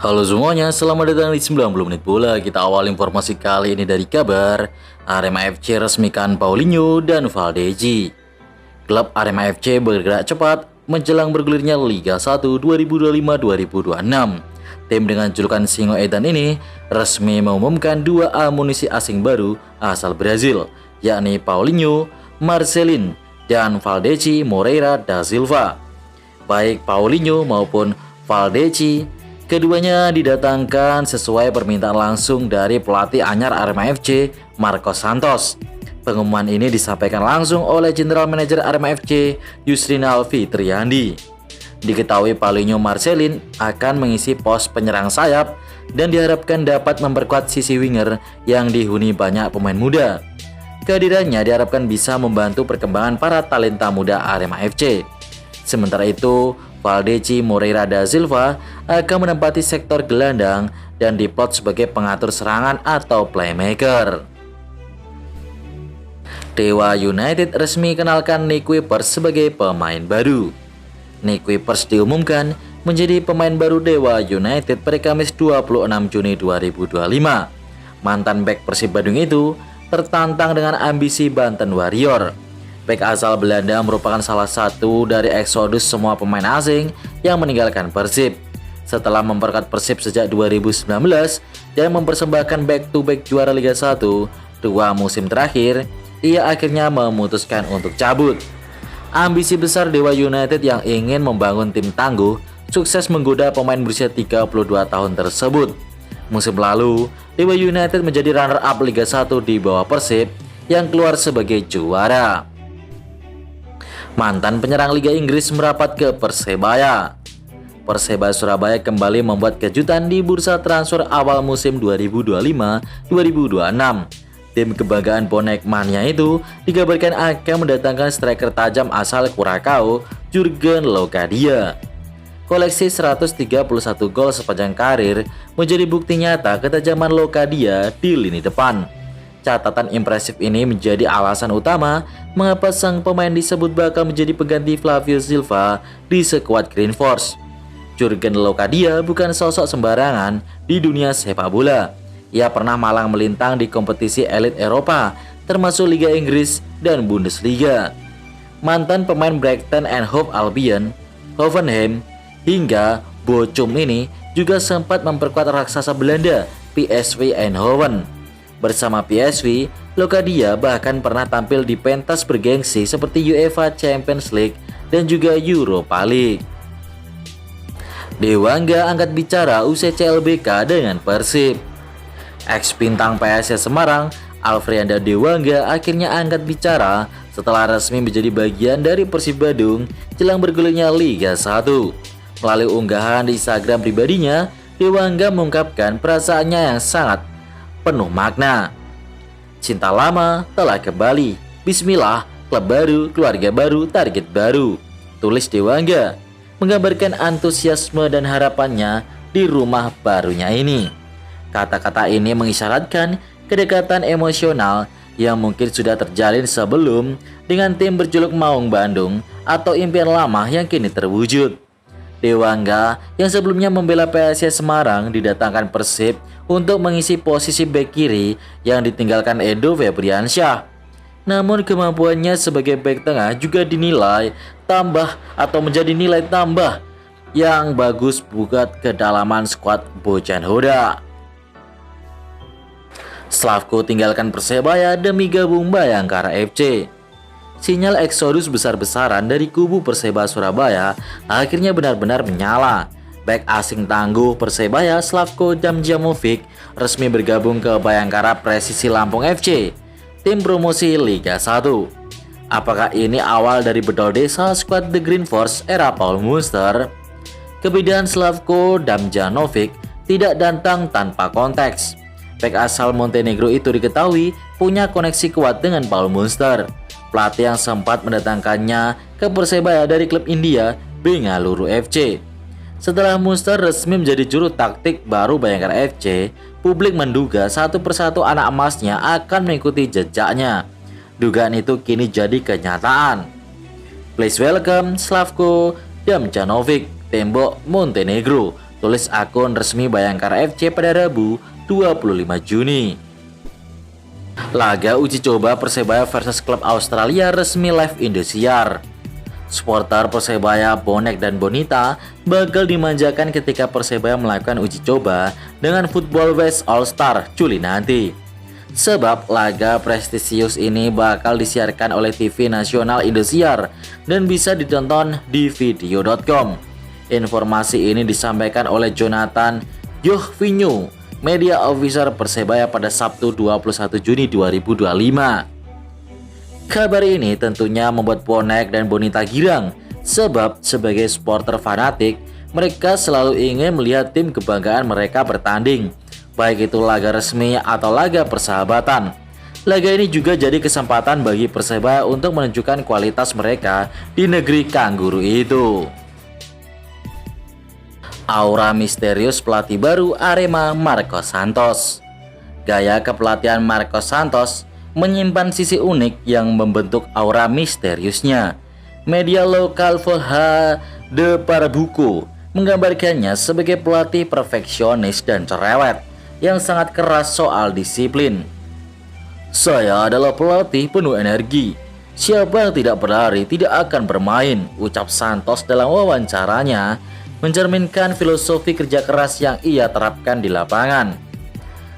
Halo semuanya, selamat datang di 90 menit bola. Kita awal informasi kali ini dari kabar Arema FC resmikan Paulinho dan Valdeci. Klub Arema FC bergerak cepat menjelang bergulirnya Liga 1 2025-2026. Tim dengan julukan Singo Edan ini resmi mengumumkan dua amunisi asing baru asal Brazil, yakni Paulinho Marcelin dan Valdeci Moreira da Silva. Baik Paulinho maupun Valdeci, keduanya didatangkan sesuai permintaan langsung dari pelatih anyar Arema FC, Marcos Santos. Pengumuman ini disampaikan langsung oleh General Manager Arema FC, Yusrinal Fitriandi. Diketahui Paulinho Marcelin akan mengisi pos penyerang sayap dan diharapkan dapat memperkuat sisi winger yang dihuni banyak pemain muda. Kehadirannya diharapkan bisa membantu perkembangan para talenta muda Arema FC. Sementara itu, Valdeci Moreira da Silva akan menempati sektor gelandang dan diplot sebagai pengatur serangan atau playmaker. Dewa United resmi kenalkan Nick Kuipers sebagai pemain baru. Nick Kuipers diumumkan menjadi pemain baru Dewa United pada Kamis 26 Juni 2025. Mantan bek Persib Bandung itu tertantang dengan ambisi Banten Warrior. Bek asal Belanda merupakan salah satu dari eksodus semua pemain asing yang meninggalkan Persib. Setelah memperkuat Persib sejak 2019 dan mempersembahkan back-to-back juara Liga 1 dua musim terakhir, ia akhirnya memutuskan untuk cabut. Ambisi besar Dewa United yang ingin membangun tim tangguh sukses menggoda pemain berusia 32 tahun tersebut. Musim lalu, Dewa United menjadi runner-up Liga 1 di bawah Persib yang keluar sebagai juara. Mantan penyerang Liga Inggris merapat ke Persebaya. Persebaya Surabaya kembali membuat kejutan di bursa transfer awal musim 2025-2026. Tim kebanggaan bonek mania itu dikabarkan akan mendatangkan striker tajam asal Curacao, Jurgen Locadia. Koleksi 131 gol sepanjang karir menjadi bukti nyata ketajaman Locadia di lini depan. Catatan impresif ini menjadi alasan utama mengapa sang pemain disebut bakal menjadi pengganti Flavio Silva di skuad Green Force. Jurgen Locadia bukan sosok sembarangan di dunia sepak bola. Ia pernah malang melintang di kompetisi elit Eropa, termasuk Liga Inggris dan Bundesliga. Mantan pemain Brighton and Hove Albion, Hoffenheim, hingga Bochum ini juga sempat memperkuat raksasa Belanda PSV Eindhoven. Bersama PSV, Locadia bahkan pernah tampil di pentas bergengsi seperti UEFA Champions League dan juga Europa League. Dewangga angkat bicara usai CLBK dengan Persib. Ex-bintang PSS Semarang, Alfrianda Dewangga akhirnya angkat bicara setelah resmi menjadi bagian dari Persib Bandung jelang bergulirnya Liga 1. Melalui unggahan di Instagram pribadinya, Dewangga mengungkapkan perasaannya yang sangat penuh makna. Cinta lama telah kembali. Bismillah, klub baru, keluarga baru, target baru. Tulis Dewangga, menggambarkan antusiasme dan harapannya di rumah barunya ini. Kata-kata ini mengisyaratkan kedekatan emosional yang mungkin sudah terjalin sebelum dengan tim berjuluk Maung Bandung atau impian lama yang kini terwujud. Dewangga yang sebelumnya membela PSS Semarang didatangkan Persib untuk mengisi posisi bek kiri yang ditinggalkan Edo Febriansyah. Namun kemampuannya sebagai bek tengah juga dinilai tambah atau menjadi nilai tambah yang bagus buat kedalaman skuad Bojan Hoda. Slavko tinggalkan Persebaya demi gabung Bayangkara FC. Sinyal eksodus besar-besaran dari kubu Persebaya Surabaya akhirnya benar-benar menyala. Bek asing tangguh Persebaya Slavko Damjamovic resmi bergabung ke Bayangkara Presisi Lampung FC, tim promosi Liga 1. Apakah ini awal dari bedol desa skuad The Green Force era Paul Munster? Kepindahan Slavko Damjanovic tidak datang tanpa konteks. Bek asal Montenegro itu diketahui punya koneksi kuat dengan Paul Munster, pelatih yang sempat mendatangkannya ke Persebaya dari klub India Bengaluru FC. Setelah Munster resmi menjadi juru taktik baru Bayangkara FC, publik menduga satu persatu anak emasnya akan mengikuti jejaknya. Dugaan itu kini jadi kenyataan. Please welcome Slavko Damjanovic, tembok Montenegro, tulis akun resmi Bayangkara FC pada Rabu 25 Juni. Laga uji coba Persebaya versus klub Australia resmi live Indosiar. Supporter Persebaya, bonek dan bonita bakal dimanjakan ketika Persebaya melakukan uji coba dengan Football West All Star Juli nanti. Sebab laga prestisius ini bakal disiarkan oleh TV nasional Indosiar dan bisa ditonton di video.com. Informasi ini disampaikan oleh Jonathan Yohvinho, media officer Persebaya pada Sabtu 21 Juni 2025. Kabar ini tentunya membuat bonek dan bonita girang, sebab sebagai supporter fanatik, mereka selalu ingin melihat tim kebanggaan mereka bertanding, baik itu laga resmi atau laga persahabatan. Laga ini juga jadi kesempatan bagi Persebaya untuk menunjukkan kualitas mereka di negeri Kangguru itu. Aura misterius pelatih baru Arema Marcos Santos. Gaya kepelatihan Marcos Santos menyimpan sisi unik yang membentuk aura misteriusnya. Media lokal Folha de Pernambuco menggambarkannya sebagai pelatih perfeksionis dan cerewet yang sangat keras soal disiplin. "Saya adalah pelatih penuh energi. Siapa yang tidak berlari tidak akan bermain," ucap Santos dalam wawancaranya, mencerminkan filosofi kerja keras yang ia terapkan di lapangan.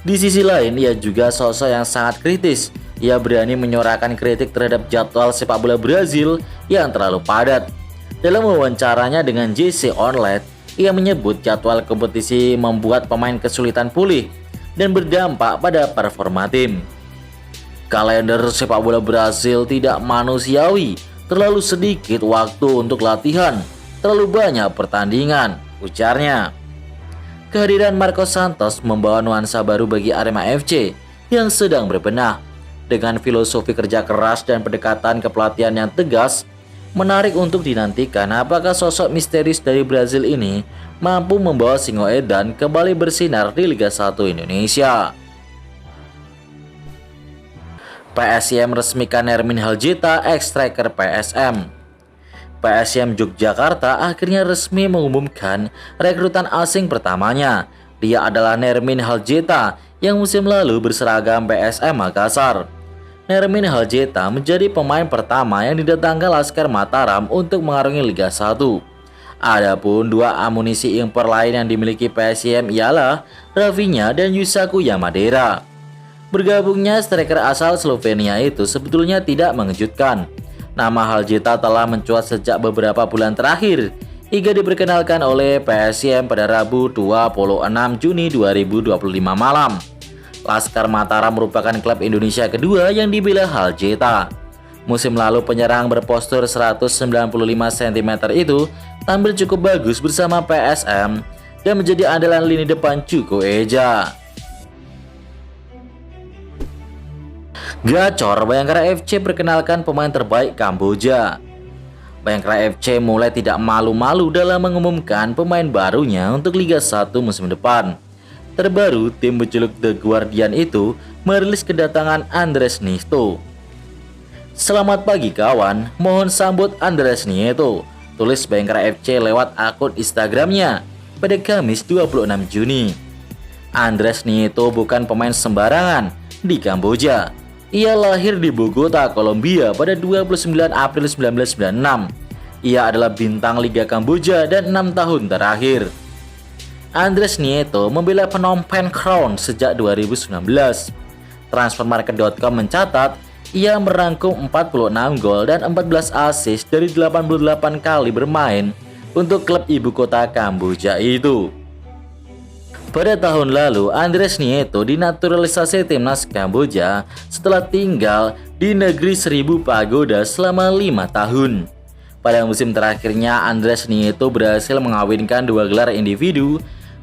Di sisi lain, ia juga sosok yang sangat kritis. Ia berani menyuarakan kritik terhadap jadwal sepak bola Brazil yang terlalu padat. Dalam wawancaranya dengan JC Online, ia menyebut jadwal kompetisi membuat pemain kesulitan pulih dan berdampak pada performa tim. "Kalender sepak bola Brazil tidak manusiawi, terlalu sedikit waktu untuk latihan, terlalu banyak pertandingan," ujarnya. Kehadiran Marcos Santos membawa nuansa baru bagi Arema FC yang sedang berbenah. Dengan filosofi kerja keras dan pendekatan kepelatihan yang tegas, menarik untuk dinantikan apakah sosok misterius dari Brazil ini mampu membawa Singoedan kembali bersinar di Liga 1 Indonesia. PSM resmikan Nermin Haljeta, ex-striker PSM. PSM Yogyakarta akhirnya resmi mengumumkan rekrutan asing pertamanya. Dia adalah Nermin Haljeta yang musim lalu berseragam PSM Makassar. Nermin Haljeta menjadi pemain pertama yang didatangkan Laskar Mataram untuk mengarungi Liga 1. Adapun dua amunisi impor lain yang dimiliki PSM ialah Rafinha dan Yusaku Yamadera. Bergabungnya striker asal Slovenia itu sebetulnya tidak mengejutkan. Nama Haljeta telah mencuat sejak beberapa bulan terakhir hingga diperkenalkan oleh PSM pada Rabu 26 Juni 2025 malam. Laskar Mataram merupakan klub Indonesia kedua yang dibela Haljeta. Musim lalu penyerang berpostur 195 cm itu tampil cukup bagus bersama PSM dan menjadi andalan lini depan Cuko Eja. Gacor, Bayangkara FC perkenalkan pemain terbaik Kamboja. Bayangkara FC mulai tidak malu-malu dalam mengumumkan pemain barunya untuk Liga 1 musim depan. Terbaru, tim berjuluk The Guardian itu merilis kedatangan Andres Nieto. "Selamat pagi kawan, mohon sambut Andres Nieto," tulis Bayangkara FC lewat akun Instagramnya pada Kamis 26 Juni. Andres Nieto bukan pemain sembarangan di Kamboja. Ia lahir di Bogota, Kolombia pada 29 April 1996. Ia adalah bintang Liga Kamboja dan 6 tahun terakhir. Andres Nieto membela Phnom Penh Crown sejak 2019. Transfermarket.com mencatat ia merangkum 46 gol dan 14 assist dari 88 kali bermain untuk klub ibu kota Kamboja itu. Pada tahun lalu, Andres Nieto dinaturalisasi timnas Kamboja setelah tinggal di negeri Seribu Pagoda selama 5 tahun. Pada musim terakhirnya, Andres Nieto berhasil mengawinkan 2 gelar individu.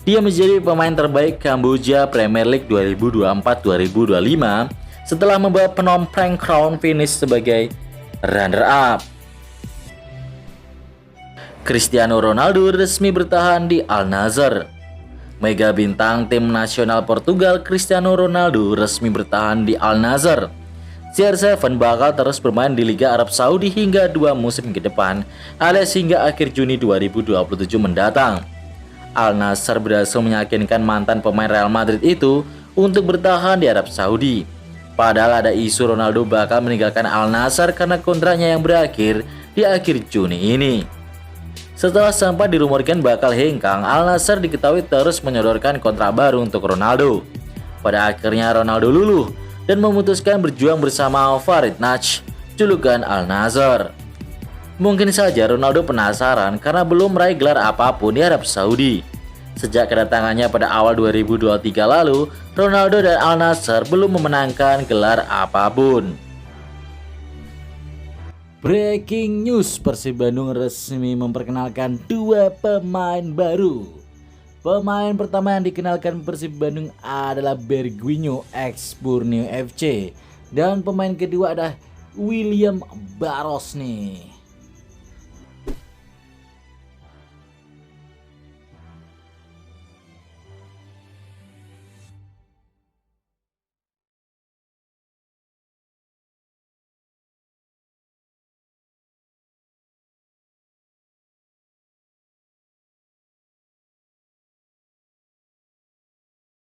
Dia menjadi pemain terbaik Kamboja Premier League 2024-2025 setelah membawa Phnom Penh Crown finish sebagai runner-up. Cristiano Ronaldo resmi bertahan di Al Nassr. Mega bintang tim nasional Portugal Cristiano Ronaldo resmi bertahan di Al Nassr. CR7 bakal terus bermain di Liga Arab Saudi hingga 2 musim ke depan, alias hingga akhir Juni 2027 mendatang. Al Nassr berhasil meyakinkan mantan pemain Real Madrid itu untuk bertahan di Arab Saudi. Padahal ada isu Ronaldo bakal meninggalkan Al Nassr karena kontraknya yang berakhir di akhir Juni ini. Setelah sempat dirumorkan bakal hengkang, Al Nassr diketahui terus menyodorkan kontrak baru untuk Ronaldo. Pada akhirnya Ronaldo luluh dan memutuskan berjuang bersama Farid Nach, julukan Al Nassr. Mungkin saja Ronaldo penasaran karena belum meraih gelar apapun di Arab Saudi. Sejak kedatangannya pada awal 2023 lalu, Ronaldo dan Al Nassr belum memenangkan gelar apapun. Breaking news, Persib Bandung resmi memperkenalkan 2 pemain baru. Pemain pertama yang dikenalkan Persib Bandung adalah Bergwinho ex Borneo FC. Dan pemain kedua adalah William Barros nih.